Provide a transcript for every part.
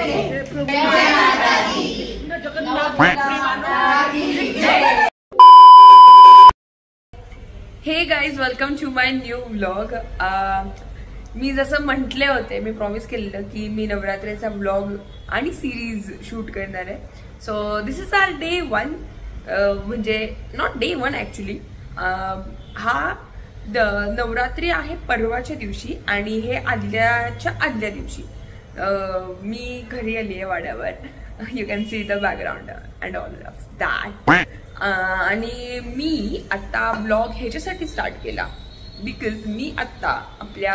हे guys, welcome to my new vlog. मी जसं म्हटले होते, मी प्रॉमिस केलेलं की मी नवरात्रीचा व्लॉग आणि सिरीज शूट करणार आहे. So this is our day 1. म्हणजे नॉट डे 1 ॲक्च्युली. हा नवरात्री आहे परवाच्या दिवशी आणि हे आदल्या दिवशी मी घरी आली आहे वाड्यावर. You can see the background and all of that. आणि मी आता ब्लॉग ह्याच्यासाठी स्टार्ट केला बिकॉज मी आता आपल्या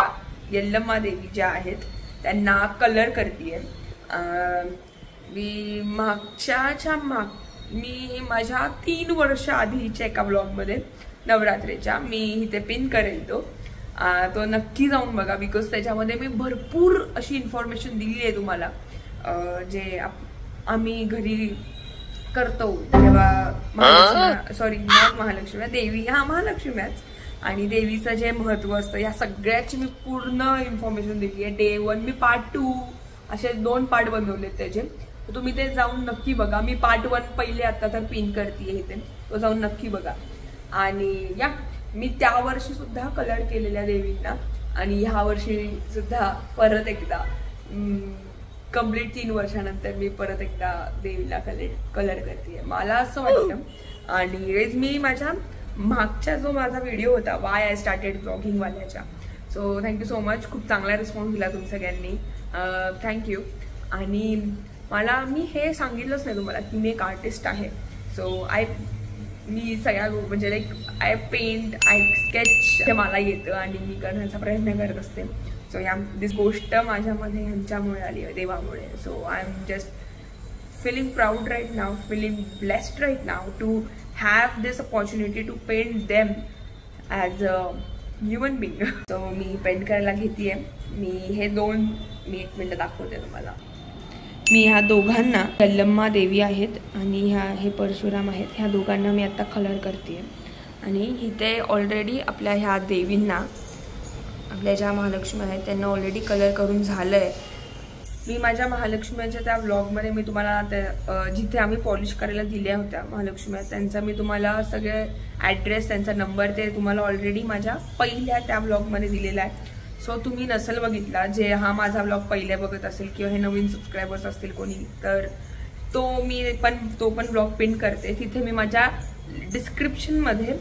यल्लम्मा देवी ज्या आहेत त्यांना कलर करते. मी माझ्या 3 वर्ष आधीच्या एका ब्लॉगमध्ये नवरात्रीच्या मी इथे पिन करेल तो नक्की जाऊन बघा बिकॉज त्याच्यामध्ये मी भरपूर अशी इन्फॉर्मेशन दिली आहे तुम्हाला जे आम्ही घरी करतो जेव्हा सॉरी नॉट महालक्ष्मी देवी, महालक्ष्म्याच आणि देवीचं जे महत्व असतं या सगळ्याची मी पूर्ण इन्फॉर्मेशन दिली आहे. डे 1 मी पार्ट 2 असे 2 पार्ट बनवलेत त्याचे. तुम्ही ते जाऊन नक्की बघा. मी पार्ट 1 पहिले आता तर पिन करते इथे, तो जाऊन नक्की बघा. आणि या मी त्या वर्षी सुद्धा कलर केलेल्या देवींना आणि ह्या वर्षी सुद्धा परत एकदा कंप्लीट 3 वर्षानंतर मी परत एकदा देवीला कलर करते. मला असं वाटतं. आणि मी माझ्या मागचा जो माझा व्हिडिओ होता वाय आय स्टार्टेड ब्लॉगिंग वाल्याच्या, सो थँक्यू सो मच. खूप चांगला रिस्पॉन्स दिला तुम्ही सगळ्यांनी, थँक्यू. आणि मी हे सांगितलंच नाही तुम्हाला की मी एक आर्टिस्ट आहे. सो मी सगळ्या म्हणजे like I paint, I sketch हे मला येतं आणि मी करण्याचा प्रयत्न करत असते. सो दिस गोष्ट माझ्यामध्ये ह्यांच्यामुळे आली आहे, देवामुळे. So I am just feeling proud right now, feeling blessed right now to have this opportunity to paint them as a human being. So मी पेंट करायला घेतेय. मी 1 मिनिट दाखवते तुम्हाला. मी ह्या दोघांना यल्लम्मा देवी आहेत आणि हे परशुराम आहेत. ह्या दोघांना मी आता कलर करते. आणि इथे ऑलरेडी आपल्या ह्या देवींना, आपल्या ज्या महालक्ष्मी आहेत त्यांना ऑलरेडी कलर करून झालं आहे. मी माझ्या महालक्ष्मीच्या त्या व्लॉगमध्ये मी तुम्हाला जिथे आम्ही पॉलिश करायला दिल्या होत्या महालक्ष्म्या त्यांचा मी तुम्हाला सगळे ॲड्रेस, त्यांचा नंबर ते तुम्हाला ऑलरेडी माझ्या पहिल्या त्या व्लॉगमध्ये दिलेला आहे. सो तुम्ही नसेल बघितला, जे हा माझा व्लॉग पहिले बघत असेल किंवा हे नवीन सबस्क्रायबर्स असतील कोणी, तर तो पण व्लॉग पिन करते. तिथे मी माझ्या डिस्क्रिप्शनमध्ये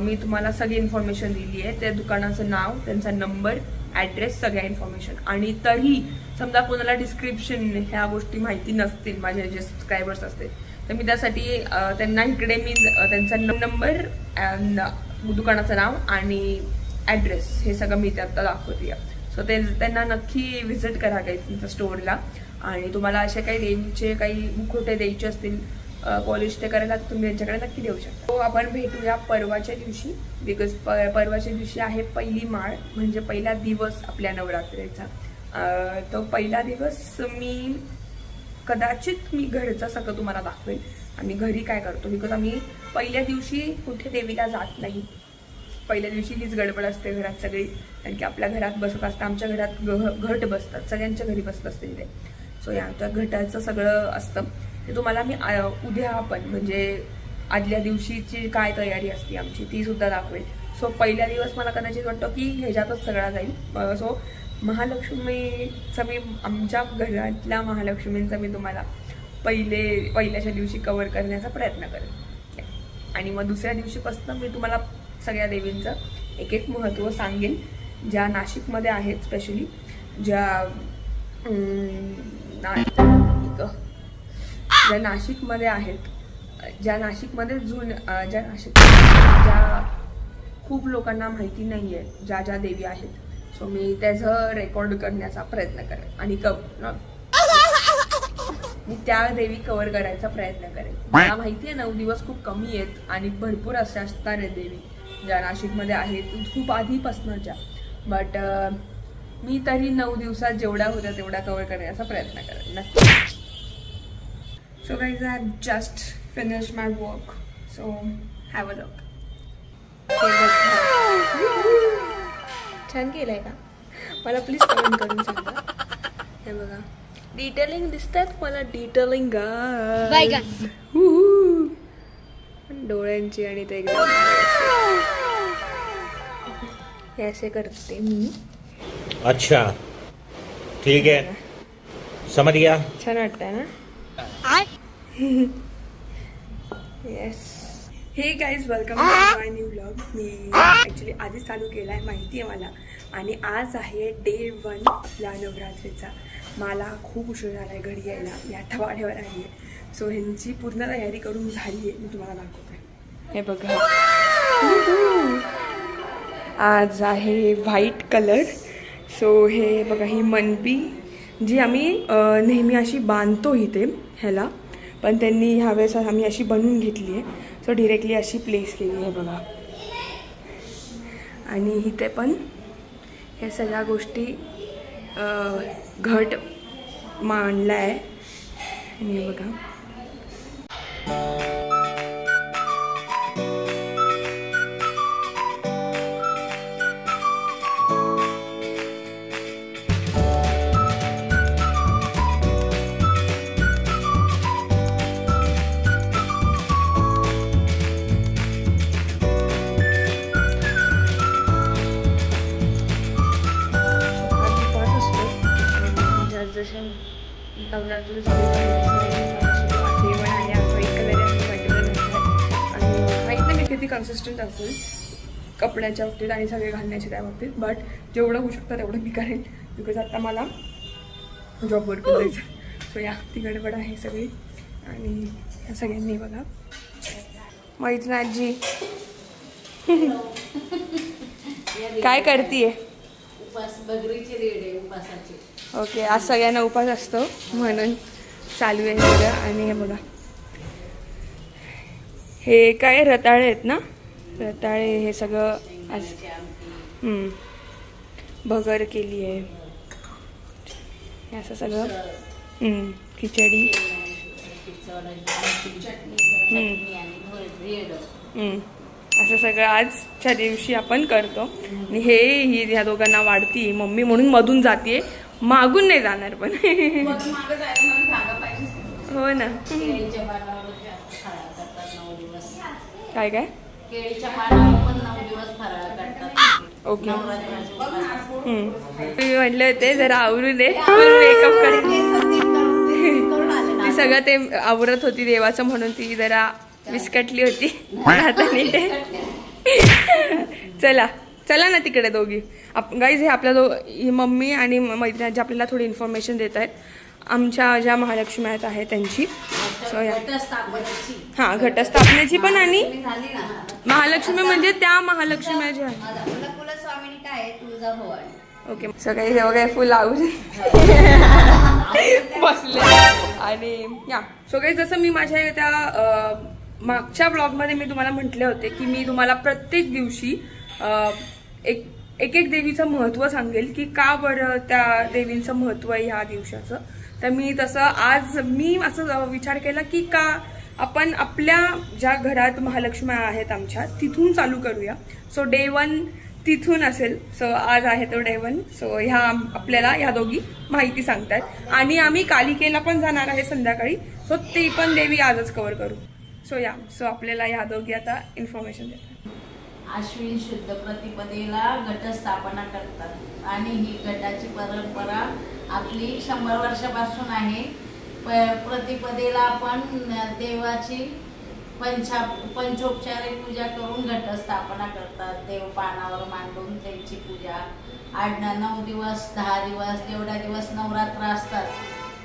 मी तुम्हाला सगळी इन्फॉर्मेशन दिली आहे. त्या दुकानाचं नाव, त्यांचा नंबर, ॲड्रेस, सगळ्या इन्फॉर्मेशन. आणि तरी समजा कोणाला डिस्क्रिप्शन ह्या गोष्टी माहिती नसतील, माझे जे सबस्क्रायबर्स असतील, तर मी त्यासाठी त्यांना इकडे मी त्यांचा नंबर, दुकानाचं नाव आणि ॲड्रेस हे सगळं मी त्यात दाखवते. सो त्यांना नक्की व्हिजिट करा काही तुमच्या स्टोअरला. आणि तुम्हाला असे काही देवीचे काही मुखवटे द्यायचे असतील पॉलिश ते करायला, तर तुम्ही त्यांच्याकडे नक्की देऊ शकता. तो आपण भेटूया परवाच्या दिवशी बिकॉज परवाच्या दिवशी आहे पहिली माळ, म्हणजे पहिला दिवस आपल्या नवरात्रीचा. तो पहिला दिवस कदाचित मी घरचं सगळं तुम्हाला दाखवेल. आम्ही घरी काय करतो बिकॉज आम्ही पहिल्या दिवशी कुठे देवीला जात नाही. पहिल्या दिवशी हीच गडबड असते घरात सगळी, कारण की आपल्या घरात बसत असतं. आमच्या घरात घट बसतात, सगळ्यांच्या घरी बसत असतील ते. सो त्या घटाचं सगळं असतं ते तुम्हाला मी उद्या आपण म्हणजे आदल्या दिवशीची काय तयारी असते आमची ती सुद्धा दाखवेल. सो पहिला दिवस मला कदाचित वाटतं की ह्याच्यातच सगळा जाईल. सो महालक्ष्मीचं मी आमच्या घरातल्या महालक्ष्मींचा मी तुम्हाला पहिल्याच्या दिवशी कव्हर करण्याचा प्रयत्न करेन. आणि मग दुसऱ्या दिवशीपासून मी तुम्हाला सगळ्या देवींचं एक महत्त्व सांगेन, ज्या नाशिकमध्ये आहेत, स्पेशली ज्या नाशिकमध्ये आहेत, ज्या खूप लोकांना माहिती नाही आहे ज्या देवी आहेत. सो मी त्याचं रेकॉर्ड करण्याचा प्रयत्न करेन आणि मी त्या देवी कव्हर करायचा प्रयत्न करेन. मला माहिती आहे 9 दिवस खूप कमी आहेत आणि भरपूर अशा असणार आहेत देवी ज्या नाशिकमध्ये आहेत खूप आधीपासूनच्या. बट मी तरी 9 दिवसात जेवढ्या होत्या तेवढा कव्हर करण्याचा प्रयत्न करेन नक्की. So guys, I have just finished my work, so have a look. छान केलंय का? मला प्लीज कमेंट करून सांगा. हे बघा, डिटेलिंग दिसतात मला, डिटेलिंग डोळ्यांची आणि ते एकदम हे असे करते मी. अच्छा ठीक है, समझ गया. छान वाटतंय ना. Yes. Hey guys, welcome to my new vlog. मी ॲक्च्युली आधीच चालू केला आहे, माहिती आहे मला. आणि आज आहे डे 1 आपल्या नवरात्रीचा. मला खूप उशीर झाला आहे घरी यायला, मी आठवड्यावर आली आहे. सो ह्यांची पूर्ण तयारी करून झाली आहे, मी तुम्हाला दाखवते. हे बघा, आज आहे व्हाईट कलर. सो हे बघा, ही मनपी जी आम्ही नेहमी अशी बांधतो इथे ह्याला, पण त्यांनी ह्यावेळेस आम्ही अशी बनवून घेतली आहे. सो डिरेक्टली अशी प्लेस केली आहे बघा. आणि इथे पण ह्या सगळ्या गोष्टी घट मांडला आहे. आणि बघा, मी किती कन्सिस्टंट असेल कपड्याच्या बाबतीत आणि सगळे घालण्याच्या त्या बाबतीत, बट जेवढं होऊ शकतं तेवढं मी करेन, बिकॉज आता मला जॉबवर पण जायचं. सो या ती गडबड आहे सगळी. आणि या सगळ्यांनी बघा, मैत्रिणी काय करतीये? ओके, आज सगळ्यांना उपास असतो म्हणून चालू आहे सगळं. आणि हे बघा, हे काय रताळे आहेत ना, रताळे. हे सगळं आज भगर केली आहे, हे असं सगळं. खिचडी, असं सगळं आजच्या दिवशी आपण करतो. आणि ही ह्या दोघांना वाढती मम्मी म्हणून मधून जाते, मागून नाही जाणार पण. हो ना. काय काय ओके, मी म्हटले होते जरा आवरून दे, मेकअप करेल. ती सगळं ते आवरत होती देवाचं म्हणून ती जरा विस्कटली होती. चला चला ना तिकडे दोघी. गाईज, हे आपल्या मम्मी आणि मैत्रिणी आपल्याला थोडी इन्फॉर्मेशन देत आहेत आमच्या ज्या महालक्ष्मी आहेत त्यांची. सो हां, घटस्थापनेची पण. आणि महालक्ष्मी म्हणजे त्या महालक्ष्मी ज्या आहेत. ओके, सगळे हे वगैरे फुल आवडून बसले. आणि या सगळे जसं मी माझ्या त्या मागच्या ब्लॉगमध्ये मी तुम्हाला म्हटले होते की मी तुम्हाला प्रत्येक दिवशी एक देवीचं महत्त्व सांगेल की का बरं त्या देवींचं महत्त्व आहे ह्या दिवसाचं. तर मी तसं आज मी असं विचार केला की का आपण आपल्या ज्या घरात महालक्ष्मी आहेत आमच्या तिथून चालू करूया. सो डे 1 तिथून असेल. सो आज आहे तो डे 1. सो ह्या आपल्याला ह्या दोघी माहिती सांगतात. आणि आम्ही कालिकेला पण जाणार आहे संध्याकाळी. सो ती पण देवी आजच कव्हर करू. सो आपल्याला ह्या दोघी आता इन्फॉर्मेशन देतात. आश्विन शुद्ध प्रतिपदेला घटस्थापना करतात आणि ही घटाची परंपरा आपली 100 वर्षापासून आहे. प्रतिपदेला आपण देवाची पंचोपचारिक पूजा करून घटस्थापना करतात. देव पानावर मांडून त्यांची पूजा 9 दिवस 10 दिवस जेवढ्या दिवस नवरात्र असतात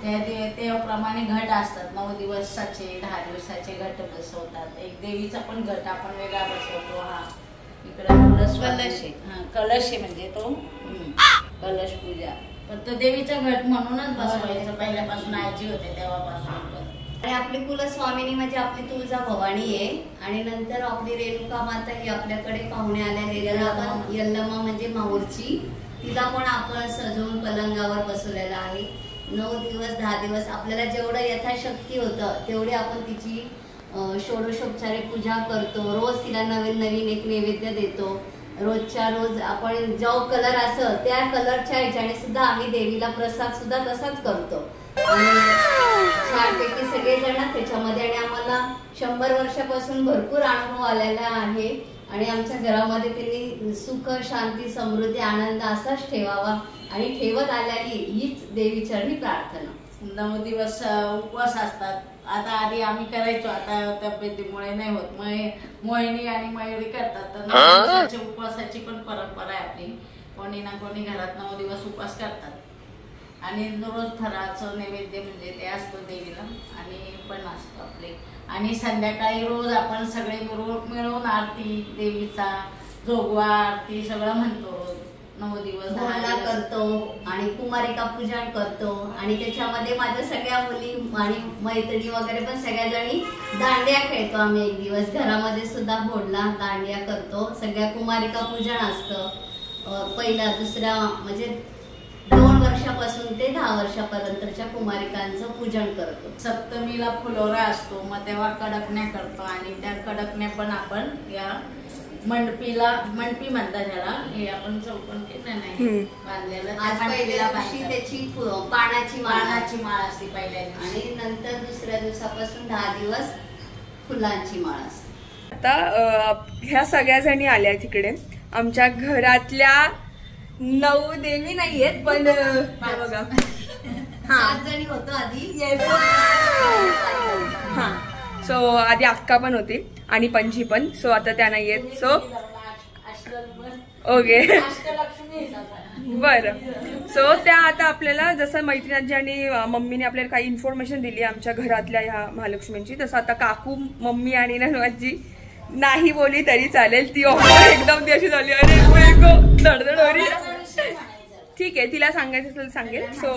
त्याप्रमाणे घट असतात. 9 दिवसाचे 10 दिवसाचे घट बसवतात. एक देवीचा पण घट आपण वेगळा बसवतो. हा इकडे कलश आहे म्हणजे तो कलश पूजा. पण तो देवीचा घट म्हणूनच बसवायचं पहिल्यापासून आजी होते तेव्हापासून. आणि आपली कुलस्वामिनी म्हणजे आपली तुळजा भवानी आहे. आणि नंतर आपली रेणुका माता ही आपल्याकडे पाहुणे आलेली आपण यल्लमा म्हणजे माहूरची, तिला पण आपण सजवून पलंगावर बसवलेला आहे. 9 दिवस 10 दिवस आपल्याला जेवढं यथाशक्ती होतं तेवढी आपण तिची षोडशोपचारे पूजा करतो. रोज तिला नवीन नवीन एक नैवेद्य देतो. रोजच्या रोज आपण जो कलर असं त्या कलरच्या ह्याच्याने सुद्धा आम्ही देवीला प्रसाद सुद्धा तसाच करतो. आणि छानपैकी सगळेजण त्याच्यामध्ये. आणि आम्हाला 100 वर्षापासून भरपूर अनुभव आलेला आहे आणि आमच्या घरामध्ये त्यांनी सुख, शांती, समृद्धी, आनंद असाच ठेवावा आणि ठेवत आल्याने हीच देवीचरणी प्रार्थना. 9 दिवस उपवास असतात. आता आधी आम्ही करायचो, आता तब्येतीमुळे नाही होत. मोहिनी आणि मयुरी करतात. तर 9 दिवसाच्या उपवासाची पण परंपरा आहे आपली. कोणी ना कोणी घरात 9 दिवस उपवास करतात आणि रोज फराळाचं नैवेद्य म्हणजे ते असतं देवीला आणि पण असतो आपले. आणि संध्याकाळी रोज आपण सगळे मिळून आरती देवीचा, जोगवा आरती सगळं म्हणतो. रोज 9 दिवस धारणा करतो आणि कुमारिका पूजन करतो. आणि त्याच्यामध्ये माझ्या सगळ्या मुली आणि मैत्रिणी वगैरे पण सगळ्या जणी दांडिया खेळतो आम्ही. एक दिवस घरामध्ये सुद्धा भोडला दांडिया करतो. सगळ्या कुमारिका पूजन असतं. पहिला दुसरा म्हणजे 2 वर्षापासून ते 10 वर्षापर्यंतच्या कुमारिकांचं पूजन करतो. सप्तमीला फुलोरा असतो, मग तेव्हा कडकण्या करतो आणि त्या कडकण्या पण आपण या मंडपी म्हणतात त्याला, हे आपण चौकोन केलं नाही बांधलेलं. आज पहिल्या दिवशी त्याची पानाची माळ असते पहिल्या दिवशी आणि नंतर दुसऱ्या दिवसापासून 10 दिवस फुलांची माळ असते. आता ह्या सगळ्या जणी आल्या तिकडे. आमच्या घरातल्या 9 देवी नाहीयेत पण बघा 7 जणी होतो आधी. हा, सो आधी अक्का पण होती आणि पंजी पण. सो आता त्या नाहीयेत. सो ओके बरं. सो त्या आता आपल्याला जसं मैत्रिणी आणि मम्मीने आपल्याला काही इन्फॉर्मेशन दिली आमच्या घरातल्या ह्या महालक्ष्मींची, तसं आता काकू, मम्मी आणि ननवाजी नाही बोली तरी चालेल. ती एकदम ती अशी झाली, अरे धडधड होरी. ठीक आहे, तिला सांगायचं असेल सांगेल. सो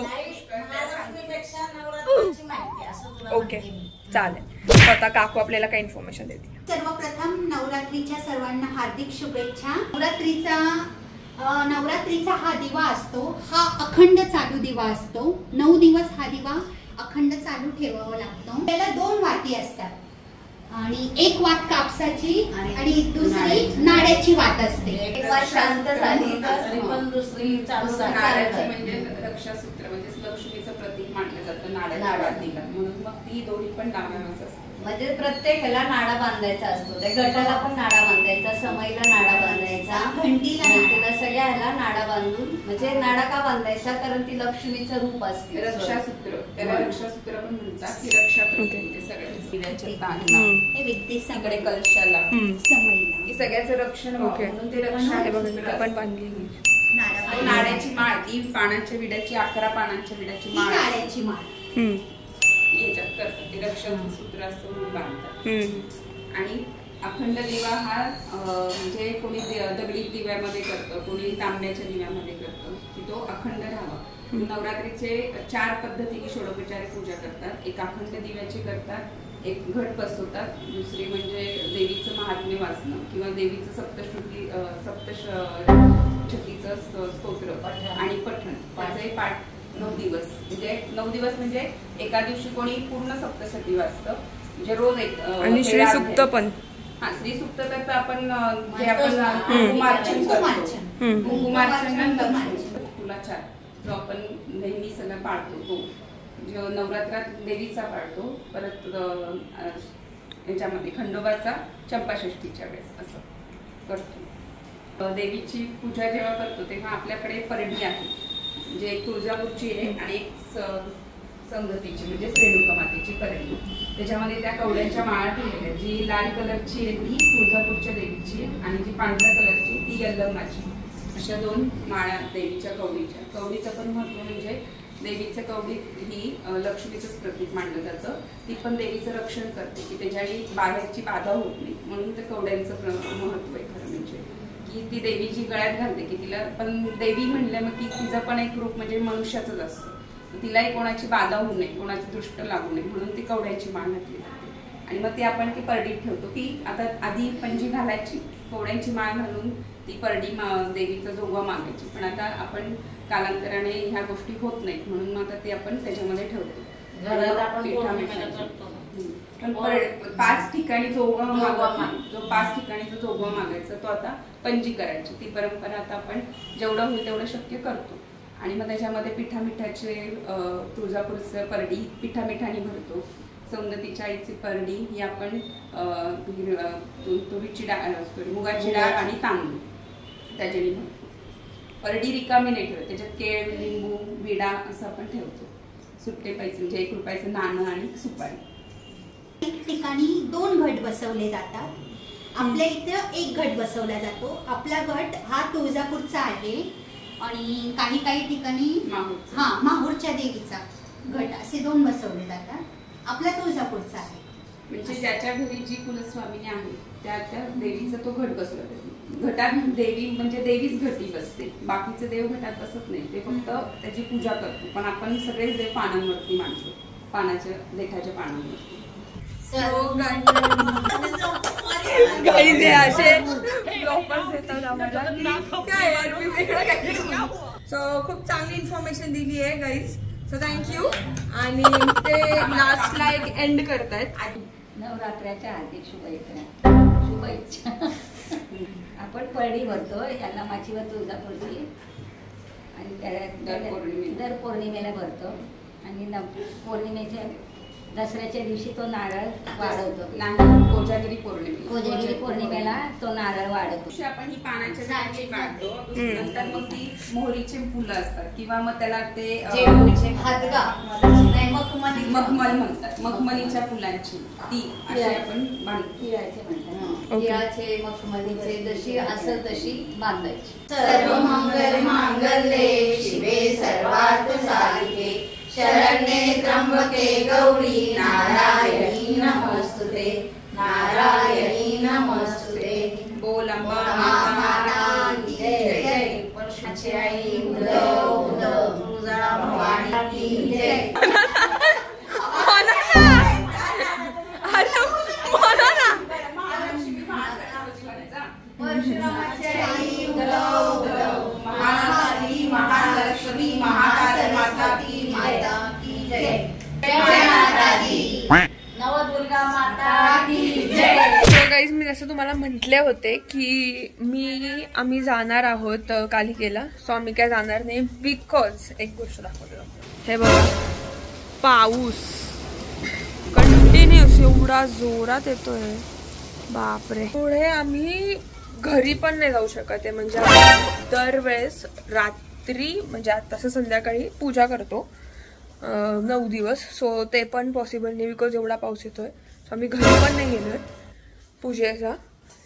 ओके चालेल. आता काकू आपल्याला काही इन्फॉर्मेशन देते. सर्वप्रथम नवरात्रीच्या सर्वांना हार्दिक शुभेच्छा. नवरात्रीचा हा दिवा असतो, हा अखंड चालू दिवा असतो. 9 दिवस हा दिवा अखंड चालू ठेवावा लागतो. त्याला 2 वाती असतात आणि एक वात कापसाची आणि दुसरी नाड्याची वात असते. एक वात शांत झाली तरी पण दुसरी चालू नाड्याची म्हणजे रक्षासूत्र म्हणजे लक्ष्मीचं प्रतीक मानलं जातं नाड्याच्या वातीला, म्हणून मग ती दोन्ही पण लांबच असते. म्हणजे प्रत्येकाला नाडा बांधायचा असतो. त्या गटाला पण नाडा बांधायचा, समईला नाडा बांधायचा, घंटीला सगळ्याला नाडा बांधून. म्हणजे नाडा का बांधायचा? कारण ती लक्ष्मीचं रूप असते. रक्षासूत्र, त्याला रक्षासूत्र पण म्हणतात. ती रक्षा करते म्हणजे सगळ्याचे तांदळा इकडे कलशाला समईला की सगळ्याचं रक्षण म्हणून ते रक्षा पण बांधली. नाड्याची माळ, ती पानांच्या विड्याची 11 पानांच्या विड्याची माळ, नाड्याची माळ याच्यात करतात. ते रक्षासूत्र असतं म्हणून बांधतात. आणि अखंड दिवा हा म्हणजे कोणी दगडी दिव्यामध्ये करतं, कोणी तांब्याच्या दिव्यामध्ये करतं की तो अखंड राहावा. नवरात्रीचे 4 पद्धतीने षोडोपचारे पूजा करतात. एक अखंड दिव्याची करतात, एक घट बसवतात, दुसरी म्हणजे देवीचं महात्म्य वाचणं किंवा देवीचं सप्तशतीचं स्तोत्र आणि पठण. त्याचे पाठ 9 दिवस म्हणजे 9 दिवस म्हणजे एका दिवशी कोणी पूर्ण सप्तशती वाचतं म्हणजे रोज एक. आणि श्री सुक्त पण. हा, श्री सुक्त तर आपण जे आपण कुंकुमार्चन करतो, कुंकुमार्चन तुलाचार जो आपण नेहमी सगळं पाळतो, तो जो नवरात्रात देवीचा पाळतो. परत याच्यामध्ये खंडोबाचा चंपाषष्ठीच्या वेळेस असं करतो. देवीची पूजा जेव्हा करतो तेव्हा आपल्याकडे परडी आहे, म्हणजे एक तुळजापूरची आहे आणि एक संगतीची म्हणजे रेणुका मातेची परडी. त्याच्यामध्ये त्या कवड्यांच्या माळा ठेवलेल्या, जी लाल कलरची आहे ती तुळजापूरच्या देवीची आणि जी पांढऱ्या कलरची ती यल्लमाची. अशा 2 माळा देवीच्या कवडीच्या. कवडीचं पण महत्व म्हणजे देवीच्या कवडी ही लक्ष्मीचंच प्रतीक मानलं जातं. ती पण देवीचं रक्षण करते की त्याच्यावेळी बाहेरची बाधा होत नाही, म्हणून त्या कवड्यांचं महत्व आहे खरं म्हणजे. की ती देवी जी गळ्यात घालते की तिला पण देवी म्हणल्या मग की तिचं पण एक रूप म्हणजे मनुष्याचंच असतं. तिलाही कोणाची बाधा होऊ नये, कोणाची दृष्ट लागू नये म्हणून ती कवड्याची माळ घातली जाते. आणि मग ती आपण ती परडीत ठेवतो. ती आता आधी पंजी घालायची, कवड्यांची माळ घालून ती परडी देवीचा जोगवा मागायची. पण आता आपण कालांतराने ह्या गोष्टी होत नाहीत म्हणून मग आता ती आपण त्याच्यामध्ये ठेवतो. घरात आपण पण 5 ठिकाणी जोगवा मागवा, जो 5 ठिकाणी जो जोगवा मागायचा तो आता पंजी करायची. ती परंपरा आता आपण जेवढं होईल तेवढं शक्य करतो. आणि मग त्याच्यामध्ये पिठामिठाचे तुळजापूरचं परडी पिठामिठाने भरतो. सौंदतीच्या आईची परडी ही आपण तुरीची डाळ मुगाची डाळ आणि तांदूळ त्याच्याने भरतो. परडी रिकामी नाही ठेवत, त्याच्यात केळ लिंबू विडा असं आपण ठेवतो. सुट्टे पैसे म्हणजे 1 रुपयाचं नाणं आणि सुपारी. एक ठिकाणी 2 घट बसवले जातात. आपल्या इथं 1 घट बसवला जातो. आपला घट हा तुळजापूरचा आहे आणि काही ठिकाणी माहूरच्या देवीचा घट असे 2 बसवले जातात. आपला तुळजापूरचा आहे. म्हणजे ज्याच्या घरी जी कुलस्वामिनी आहे त्या देवीचा तो घट बसवला जातो. घटात देवी म्हणजे देवीच घटी बसते, बाकीचे देव घटात बसत नाही. ते फक्त त्याची पूजा करतो. पण आपण सगळेच देव पानांवरती मांडतो, पानाच्या देठाच्या पानांवरती. सो खूप चांगली इन्फॉर्मेशन दिली आहे गाईज. So thank you. आणि ते लास्टला एक एंड करतायत. नवरात्राच्या हार्दिक शुभेच्छा. आपण परडी भरतो यल्लमाची व तुळजापूरची आणि दर पौर्णिमेला भरतो. आणि पौर्णिमेच्या दसऱ्याच्या दिवशी तो नारळ वाढवतो. कोजागिरी पौर्णिमेला तो नारळ वाढवतो. आपण ही पानाच्या झाडी काढतो. नंतर मग ती मोहरीचे फुलं असतात किंवा मग त्याला ते मखमल म्हणतात. मखमलीच्या फुलांची ती अशी आपण बांधतो. तिळाचे मखमलीचे जशी असेल तशी बांधायची. सर्व मंगल मांगल्ये शिवे सर्वार्थ साधिके शरण्ये त्र्यंबके गौरी नारायणी नमोस्तुते नारायणी नमोस्तुते. बोल अंबा माता की जय. परशुराची आई उदव तुळजा भवानी की जय. परशुरामाची आई उदव महाकाली महालक्ष्मी महाकाली माता की जय. जय माता दी. नवदुर्गा माता की जय. सो गाईज मी जसं तुम्हाला म्हटले होते की आम्ही जाणार आहोत कालिकेला. सो आम्ही काय जाणार नाही बिकॉज एक गोष्ट दाखवते. हे बघा पाऊस कंटिन्युअस एवढा जोरात येतोय, बापरे. पुढे आम्ही घरी पण नाही जाऊ शकत आहे. म्हणजे दरवेळेस रात्री म्हणजे तसं संध्याकाळी पूजा करतो 9 दिवस. सो ते पण पॉसिबल नाही बिकॉज एवढा पाऊस येतोय. सो आम्ही घरी पण नाही गेलो पूजेचा.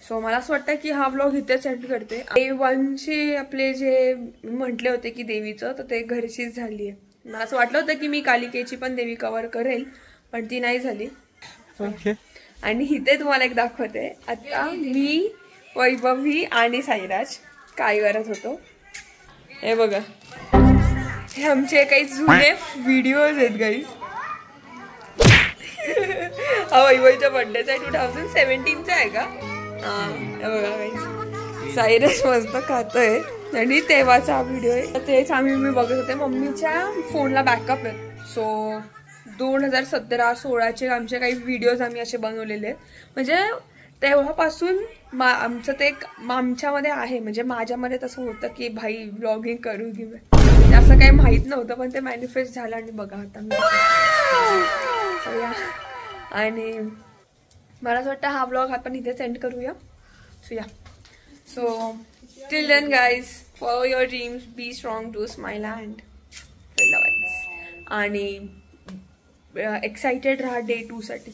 सो मला असं वाटतं की हा व्लॉग इथेच एंड करते. A1चे आपले जे म्हटले होते की देवीचं तर ते घरचीच झाली आहे. मला असं वाटलं होतं की मी कालिकेची पण देवी कव्हर करेल पण ती नाही झाली. आणि इथे तुम्हाला एक दाखवते. आता मी वैभवी आणि साईराज काय करत होतो हे बघा. हे आमचे काही जुने व्हिडिओज आहेत गाईज. हा वैभवीच्या बर्थडेचा आहे 2017चा आहे का. हे बघा गाईज साईराज मस्त खातोय आणि तेव्हाचा व्हिडिओ आहे. तेच मी बघत होते. मम्मीच्या फोनला बॅकअप आहे. सो 2017-16चे आमचे काही व्हिडिओज आम्ही असे बनवलेले आहेत. म्हणजे तेव्हापासून आमचं ते आमच्यामध्ये आहे. म्हणजे माझ्यामध्ये तसं होतं की भाई व्लॉगिंग करू की असं काही माहीत नव्हतं पण ते मॅनिफेस्ट झालं. आणि बघा आता मी आणि मला असं वाटतं हा व्लॉग आपण इथेच एंड करूया. So till then guys follow your dreams, be strong, do smile and feel the vibes. आणि एक्साइटेड राहा डे 2 साठी.